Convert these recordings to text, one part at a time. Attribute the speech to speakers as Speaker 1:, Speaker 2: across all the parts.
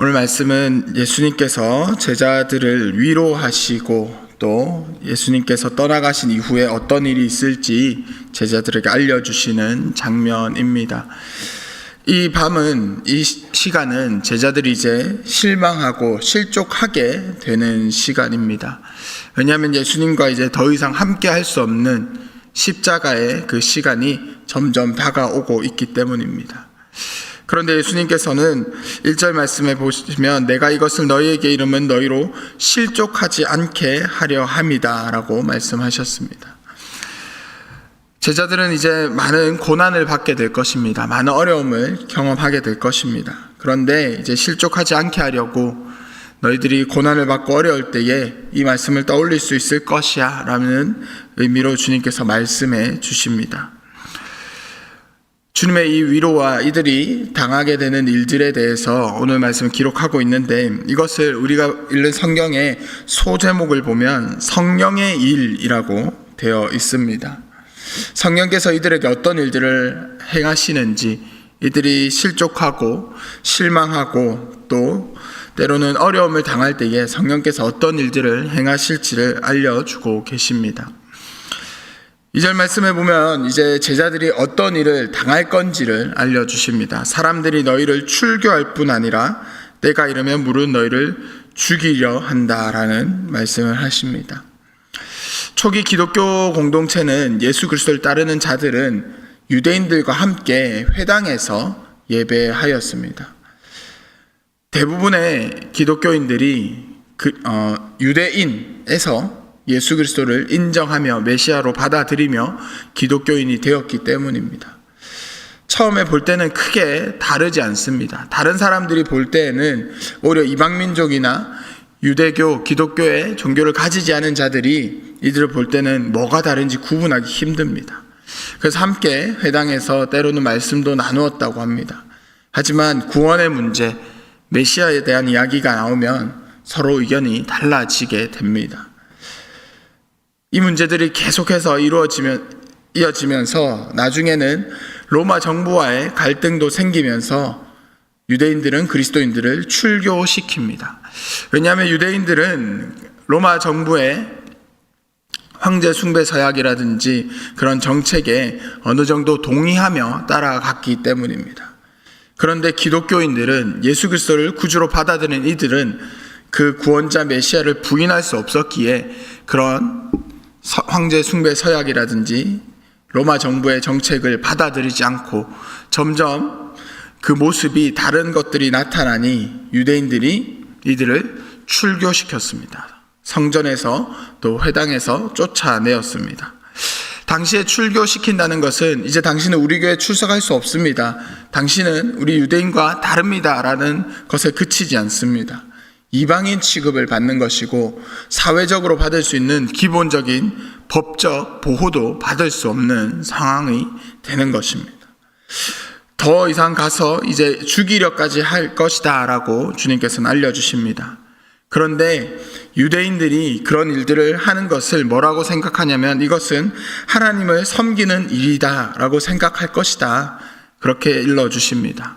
Speaker 1: 오늘 말씀은 예수님께서 제자들을 위로하시고 또 예수님께서 떠나가신 이후에 어떤 일이 있을지 제자들에게 알려주시는 장면입니다. 이 밤은, 이 시간은 제자들이 이제 실망하고 실족하게 되는 시간입니다. 왜냐하면 예수님과 이제 더 이상 함께 할 수 없는 십자가의 그 시간이 점점 다가오고 있기 때문입니다. 그런데 예수님께서는 1절 말씀에 보시면 내가 이것을 너희에게 이르면 너희로 실족하지 않게 하려 함이다 라고 말씀하셨습니다. 제자들은 이제 많은 고난을 받게 될 것입니다. 많은 어려움을 경험하게 될 것입니다. 그런데 이제 실족하지 않게 하려고 너희들이 고난을 받고 어려울 때에 이 말씀을 떠올릴 수 있을 것이야 라는 의미로 주님께서 말씀해 주십니다. 주님의 이 위로와 이들이 당하게 되는 일들에 대해서 오늘 말씀을 기록하고 있는데, 이것을 우리가 읽는 성경의 소제목을 보면 성령의 일이라고 되어 있습니다. 성령께서 이들에게 어떤 일들을 행하시는지, 이들이 실족하고 실망하고 또 때로는 어려움을 당할 때에 성령께서 어떤 일들을 행하실지를 알려주고 계십니다. 2절 말씀에 보면 이제 제자들이 어떤 일을 당할 건지를 알려주십니다. 사람들이 너희를 출교할 뿐 아니라 때가 이르면 물은 너희를 죽이려 한다라는 말씀을 하십니다. 초기 기독교 공동체는 예수 그리스도를 따르는 자들은 유대인들과 함께 회당에서 예배하였습니다. 대부분의 기독교인들이 유대인에서 예수 그리스도를 인정하며 메시아로 받아들이며 기독교인이 되었기 때문입니다. 처음에 볼 때는 크게 다르지 않습니다. 다른 사람들이 볼 때에는 오히려 이방민족이나 유대교, 기독교의 종교를 가지지 않은 자들이 이들을 볼 때는 뭐가 다른지 구분하기 힘듭니다. 그래서 함께 회당에서 때로는 말씀도 나누었다고 합니다. 하지만 구원의 문제, 메시아에 대한 이야기가 나오면 서로 의견이 달라지게 됩니다. 이 문제들이 계속해서 이어지면서 나중에는 로마 정부와의 갈등도 생기면서 유대인들은 그리스도인들을 출교시킵니다. 왜냐하면 유대인들은 로마 정부의 황제 숭배 서약이라든지 그런 정책에 어느 정도 동의하며 따라갔기 때문입니다. 그런데 기독교인들은 예수 그리스도를 구주로 받아들인 이들은 그 구원자 메시아를 부인할 수 없었기에 그런 황제 숭배 서약이라든지 로마 정부의 정책을 받아들이지 않고 점점 그 모습이 다른 것들이 나타나니 유대인들이 이들을 출교시켰습니다. 성전에서 또 회당에서 쫓아내었습니다. 당시에 출교시킨다는 것은 이제 당신은 우리 교회에 출석할 수 없습니다. 당신은 우리 유대인과 다릅니다 라는 것에 그치지 않습니다. 이방인 취급을 받는 것이고 사회적으로 받을 수 있는 기본적인 법적 보호도 받을 수 없는 상황이 되는 것입니다. 더 이상 가서 이제 죽이려까지 할 것이다 라고 주님께서는 알려주십니다. 그런데 유대인들이 그런 일들을 하는 것을 뭐라고 생각하냐면 이것은 하나님을 섬기는 일이다 라고 생각할 것이다, 그렇게 일러주십니다.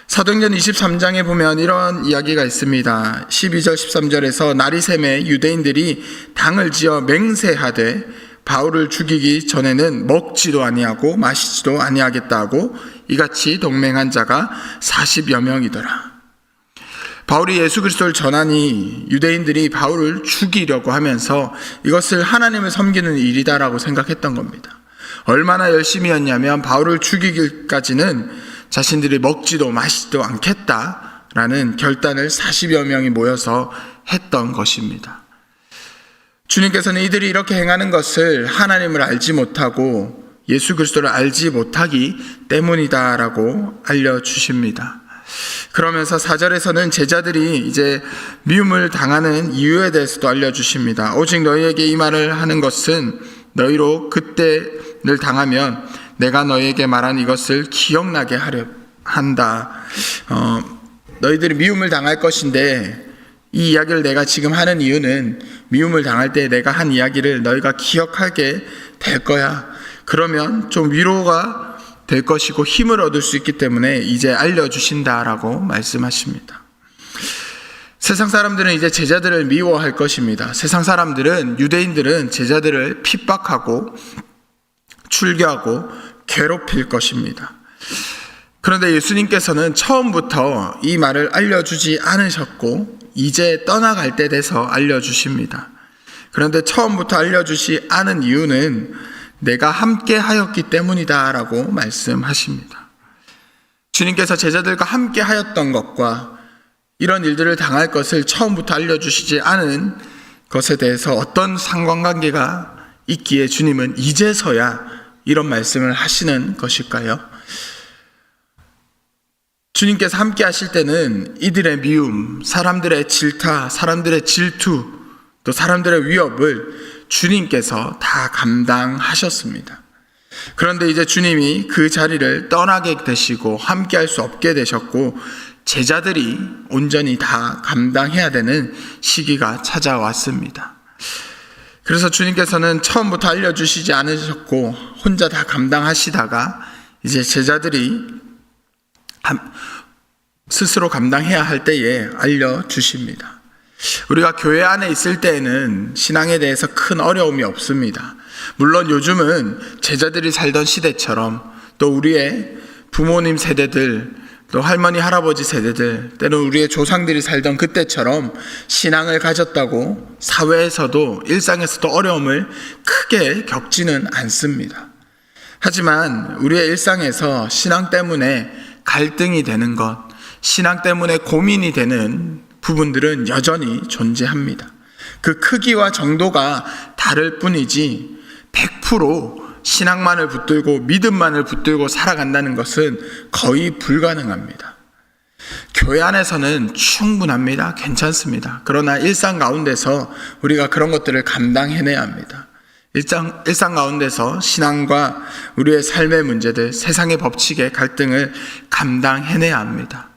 Speaker 1: 사도행전 23장에 보면 이런 이야기가 있습니다. 12절 13절에서 날이 새매 유대인들이 당을 지어 맹세하되 바울을 죽이기 전에는 먹지도 아니하고 마시지도 아니하겠다 하고 이같이 동맹한 자가 40여 명이더라. 바울이 예수 그리스도를 전하니 유대인들이 바울을 죽이려고 하면서 이것을 하나님을 섬기는 일이다라고 생각했던 겁니다. 얼마나 열심히 했냐면 바울을 죽이기까지는 자신들이 먹지도 마시지도 않겠다라는 결단을 40여 명이 모여서 했던 것입니다. 주님께서는 이들이 이렇게 행하는 것을 하나님을 알지 못하고 예수 그리스도를 알지 못하기 때문이다라고 알려주십니다. 그러면서 4절에서는 제자들이 이제 미움을 당하는 이유에 대해서도 알려주십니다. 오직 너희에게 이 말을 하는 것은 너희로 그때를 당하면 내가 너희에게 말한 이것을 기억나게 하려 한다. 너희들이 미움을 당할 것인데 이 이야기를 내가 지금 하는 이유는 미움을 당할 때 내가 한 이야기를 너희가 기억하게 될 거야. 그러면 좀 위로가 될 것이고 힘을 얻을 수 있기 때문에 이제 알려주신다라고 말씀하십니다. 세상 사람들은 이제 제자들을 미워할 것입니다. 세상 사람들은, 유대인들은 제자들을 핍박하고 출교하고 괴롭힐 것입니다. 그런데 예수님께서는 처음부터 이 말을 알려주지 않으셨고 이제 떠나갈 때 돼서 알려주십니다. 그런데 처음부터 알려주지 않은 이유는 내가 함께 하였기 때문이다 라고 말씀하십니다. 주님께서 제자들과 함께 하였던 것과 이런 일들을 당할 것을 처음부터 알려주시지 않은 것에 대해서 어떤 상관관계가 있기에 주님은 이제서야 이런 말씀을 하시는 것일까요? 주님께서 함께 하실 때는 이들의 미움, 사람들의 질타, 사람들의 질투, 또 사람들의 위협을 주님께서 다 감당하셨습니다. 그런데 이제 주님이 그 자리를 떠나게 되시고 함께 할 수 없게 되셨고 제자들이 온전히 다 감당해야 되는 시기가 찾아왔습니다. 그래서 주님께서는 처음부터 알려주시지 않으셨고 혼자 다 감당하시다가 이제 제자들이 스스로 감당해야 할 때에 알려주십니다. 우리가 교회 안에 있을 때에는 신앙에 대해서 큰 어려움이 없습니다. 물론 요즘은 제자들이 살던 시대처럼 또 우리의 부모님 세대들, 또 할머니, 할아버지 세대들, 때는 우리의 조상들이 살던 그때처럼 신앙을 가졌다고 사회에서도 일상에서도 어려움을 크게 겪지는 않습니다. 하지만 우리의 일상에서 신앙 때문에 갈등이 되는 것, 신앙 때문에 고민이 되는 부분들은 여전히 존재합니다. 그 크기와 정도가 다를 뿐이지 100% 신앙만을 붙들고 믿음만을 붙들고 살아간다는 것은 거의 불가능합니다. 교회 안에서는 충분합니다. 괜찮습니다. 그러나 일상 가운데서 우리가 그런 것들을 감당해내야 합니다. 일상 가운데서 신앙과 우리의 삶의 문제들, 세상의 법칙의 갈등을 감당해내야 합니다.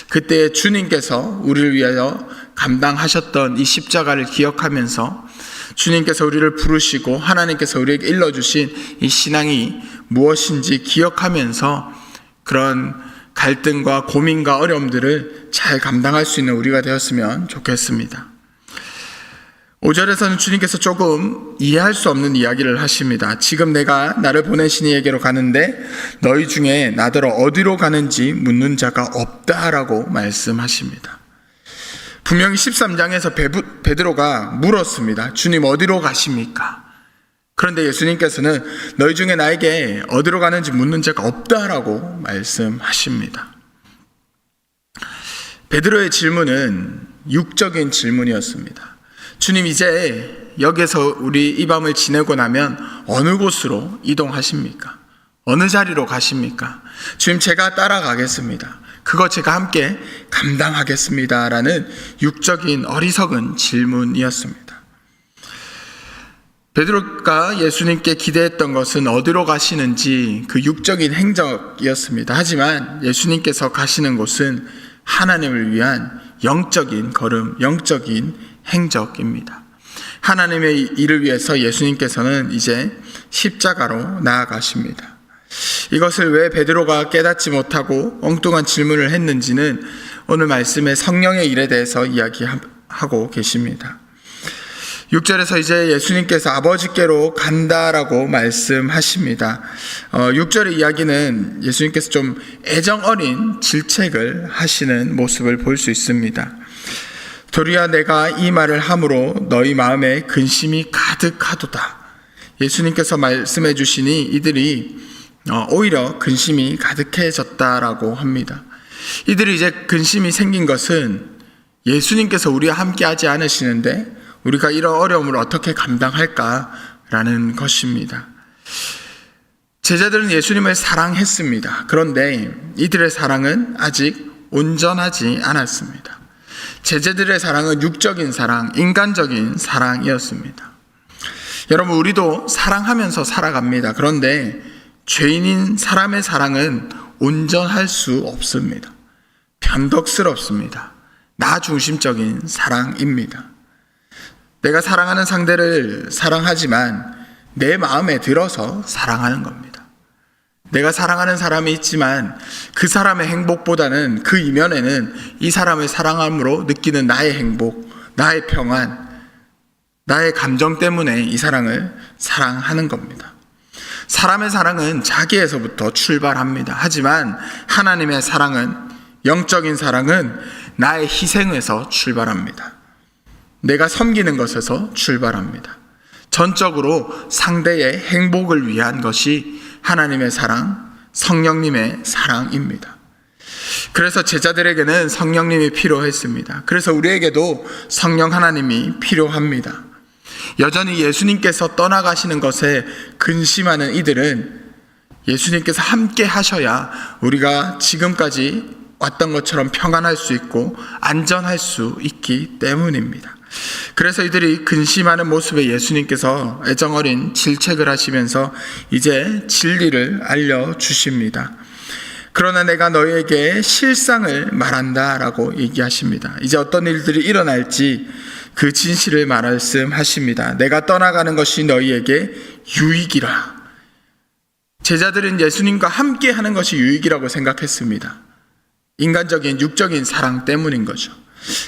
Speaker 1: 그때 주님께서 우리를 위하여 감당하셨던 이 십자가를 기억하면서 주님께서 우리를 부르시고 하나님께서 우리에게 일러주신 이 신앙이 무엇인지 기억하면서 그런 갈등과 고민과 어려움들을 잘 감당할 수 있는 우리가 되었으면 좋겠습니다. 5절에서는 주님께서 조금 이해할 수 없는 이야기를 하십니다. 지금 내가 나를 보내신 이에게로 가는데 너희 중에 나더러 어디로 가는지 묻는 자가 없다라고 말씀하십니다. 분명히 13장에서 베드로가 물었습니다. 주님 어디로 가십니까? 그런데 예수님께서는 너희 중에 나에게 어디로 가는지 묻는 자가 없다라고 말씀하십니다. 베드로의 질문은 육적인 질문이었습니다. 주님 이제 여기서 우리 이 밤을 지내고 나면 어느 곳으로 이동하십니까? 어느 자리로 가십니까? 주님 제가 따라가겠습니다. 그거 제가 함께 감당하겠습니다. 라는 육적인 어리석은 질문이었습니다. 베드로가 예수님께 기대했던 것은 어디로 가시는지 그 육적인 행적이었습니다. 하지만 예수님께서 가시는 곳은 하나님을 위한 영적인 걸음, 영적인 행적입니다. 하나님의 일을 위해서 예수님께서는 이제 십자가로 나아가십니다. 이것을 왜 베드로가 깨닫지 못하고 엉뚱한 질문을 했는지는 오늘 말씀의 성령의 일에 대해서 이야기하고 계십니다. 6절에서 이제 예수님께서 아버지께로 간다라고 말씀하십니다. 6절의 이야기는 예수님께서 좀 애정 어린 질책을 하시는 모습을 볼 수 있습니다. 도리어 내가 이 말을 함으로 너희 마음에 근심이 가득하도다. 예수님께서 말씀해 주시니 이들이 오히려 근심이 가득해졌다라고 합니다. 이들이 이제 근심이 생긴 것은 예수님께서 우리와 함께 하지 않으시는데 우리가 이런 어려움을 어떻게 감당할까라는 것입니다. 제자들은 예수님을 사랑했습니다. 그런데 이들의 사랑은 아직 온전하지 않았습니다. 제자들의 사랑은 육적인 사랑, 인간적인 사랑이었습니다. 여러분 우리도 사랑하면서 살아갑니다. 그런데 죄인인 사람의 사랑은 온전할 수 없습니다. 변덕스럽습니다. 나 중심적인 사랑입니다. 내가 사랑하는 상대를 사랑하지만 내 마음에 들어서 사랑하는 겁니다. 내가 사랑하는 사람이 있지만 그 사람의 행복보다는 그 이면에는 이 사람을 사랑함으로 느끼는 나의 행복, 나의 평안, 나의 감정 때문에 이 사랑을 사랑하는 겁니다. 사람의 사랑은 자기에서부터 출발합니다. 하지만 하나님의 사랑은, 영적인 사랑은 나의 희생에서 출발합니다. 내가 섬기는 것에서 출발합니다. 전적으로 상대의 행복을 위한 것이 하나님의 사랑, 성령님의 사랑입니다. 그래서 제자들에게는 성령님이 필요했습니다. 그래서 우리에게도 성령 하나님이 필요합니다. 여전히 예수님께서 떠나가시는 것에 근심하는 이들은 예수님께서 함께 하셔야 우리가 지금까지 왔던 것처럼 평안할 수 있고 안전할 수 있기 때문입니다. 그래서 이들이 근심하는 모습에 예수님께서 애정어린 질책을 하시면서 이제 진리를 알려주십니다. 그러나 내가 너희에게 실상을 말한다 라고 얘기하십니다. 이제 어떤 일들이 일어날지 그 진실을 말씀하십니다. 내가 떠나가는 것이 너희에게 유익이라. 제자들은 예수님과 함께 하는 것이 유익이라고 생각했습니다. 인간적인 육적인 사랑 때문인 거죠.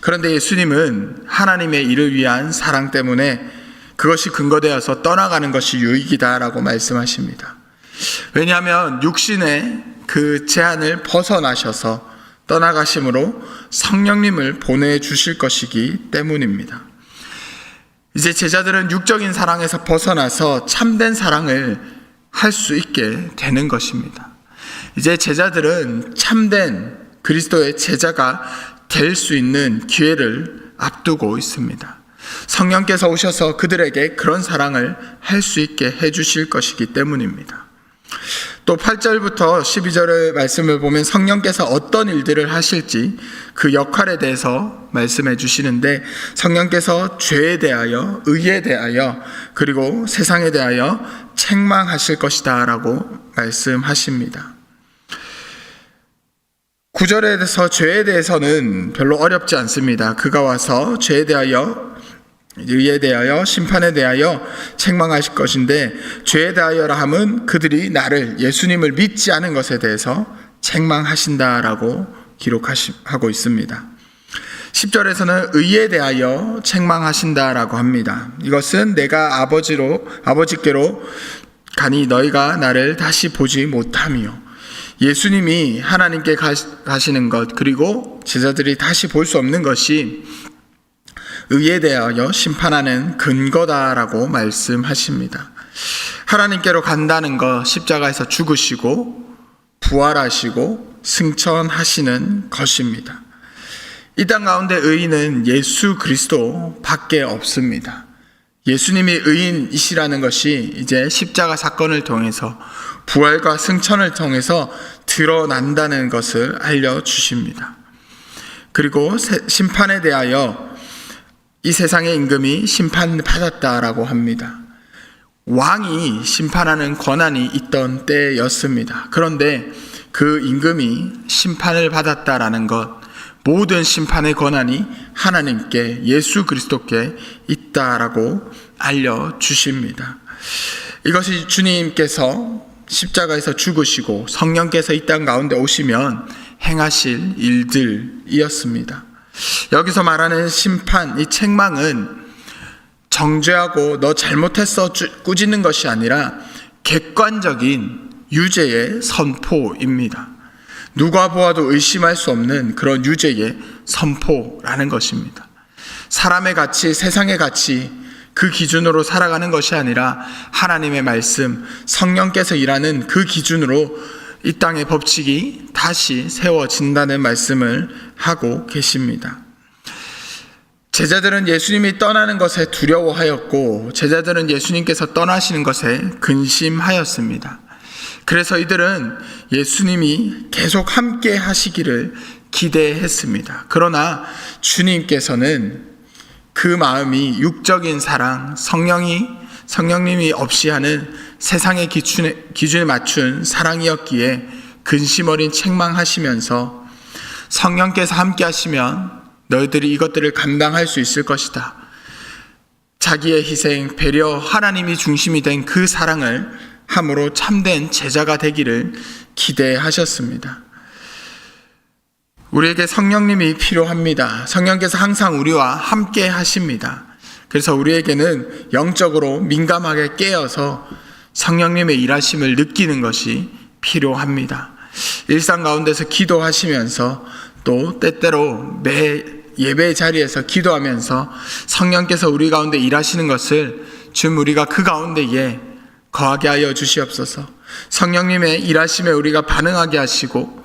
Speaker 1: 그런데 예수님은 하나님의 일을 위한 사랑 때문에 그것이 근거되어서 떠나가는 것이 유익이다라고 말씀하십니다. 왜냐하면 육신의 그 제한을 벗어나셔서 떠나가심으로 성령님을 보내주실 것이기 때문입니다. 이제 제자들은 육적인 사랑에서 벗어나서 참된 사랑을 할 수 있게 되는 것입니다. 이제 제자들은 참된 그리스도의 제자가 될 수 있는 기회를 앞두고 있습니다. 성령께서 오셔서 그들에게 그런 사랑을 할 수 있게 해주실 것이기 때문입니다. 또 8절부터 12절의 말씀을 보면 성령께서 어떤 일들을 하실지 그 역할에 대해서 말씀해 주시는데, 성령께서 죄에 대하여, 의에 대하여, 그리고 세상에 대하여 책망하실 것이다 라고 말씀하십니다. 9절에 대해서 죄에 대해서는 별로 어렵지 않습니다. 그가 와서 죄에 대하여, 의에 대하여, 심판에 대하여 책망하실 것인데, 죄에 대하여라 함은 그들이 나를, 예수님을 믿지 않은 것에 대해서 책망하신다라고 기록하고 있습니다. 10절에서는 의에 대하여 책망하신다라고 합니다. 이것은 내가 아버지께로 가니 너희가 나를 다시 보지 못하며, 예수님이 하나님께 가시는 것, 그리고 제자들이 다시 볼 수 없는 것이 의에 대하여 심판하는 근거다라고 말씀하십니다. 하나님께로 간다는 것, 십자가에서 죽으시고 부활하시고 승천하시는 것입니다. 이 땅 가운데 의인은 예수 그리스도 밖에 없습니다. 예수님이 의인이시라는 것이 이제 십자가 사건을 통해서, 부활과 승천을 통해서 드러난다는 것을 알려주십니다. 그리고 심판에 대하여 이 세상의 임금이 심판받았다라고 합니다. 왕이 심판하는 권한이 있던 때였습니다. 그런데 그 임금이 심판을 받았다라는 것, 모든 심판의 권한이 하나님께, 예수 그리스도께 있다라고 알려주십니다. 이것이 주님께서 십자가에서 죽으시고 성령께서 이 땅 가운데 오시면 행하실 일들이었습니다. 여기서 말하는 심판, 이 책망은 정죄하고 너 잘못했어 꾸짖는 것이 아니라 객관적인 유죄의 선포입니다. 누가 보아도 의심할 수 없는 그런 유죄의 선포라는 것입니다. 사람의 가치, 세상의 가치, 그 기준으로 살아가는 것이 아니라 하나님의 말씀, 성령께서 일하는 그 기준으로 이 땅의 법칙이 다시 세워진다는 말씀을 하고 계십니다. 제자들은 예수님이 떠나는 것에 두려워하였고, 제자들은 예수님께서 떠나시는 것에 근심하였습니다. 그래서 이들은 예수님이 계속 함께 하시기를 기대했습니다. 그러나 주님께서는 그 마음이 육적인 사랑, 성령님이 없이 하는 세상의 기준에 맞춘 사랑이었기에 근심 어린 책망하시면서, 성령께서 함께 하시면 너희들이 이것들을 감당할 수 있을 것이다. 자기의 희생, 배려, 하나님이 중심이 된 그 사랑을 함으로 참된 제자가 되기를 기대하셨습니다. 우리에게 성령님이 필요합니다. 성령께서 항상 우리와 함께 하십니다. 그래서 우리에게는 영적으로 민감하게 깨어서 성령님의 일하심을 느끼는 것이 필요합니다. 일상 가운데서 기도하시면서 또 때때로 매 예배 자리에서 기도하면서 성령께서 우리 가운데 일하시는 것을 좀 우리가 그 가운데에 거하게 하여 주시옵소서. 성령님의 일하심에 우리가 반응하게 하시고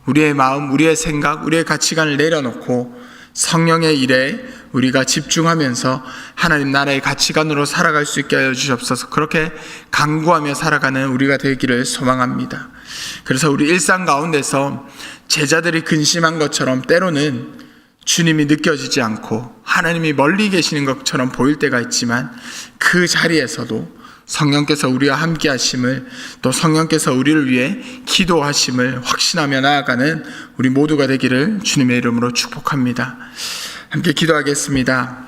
Speaker 1: 우리의 마음, 우리의 생각, 우리의 가치관을 내려놓고 성령의 일에 우리가 집중하면서 하나님 나라의 가치관으로 살아갈 수 있게 하여 주시옵소서. 그렇게 간구하며 살아가는 우리가 되기를 소망합니다. 그래서 우리 일상 가운데서 제자들이 근심한 것처럼 때로는 주님이 느껴지지 않고 하나님이 멀리 계시는 것처럼 보일 때가 있지만 그 자리에서도 성령께서 우리와 함께 하심을, 또 성령께서 우리를 위해 기도하심을 확신하며 나아가는 우리 모두가 되기를 주님의 이름으로 축복합니다. 함께 기도하겠습니다.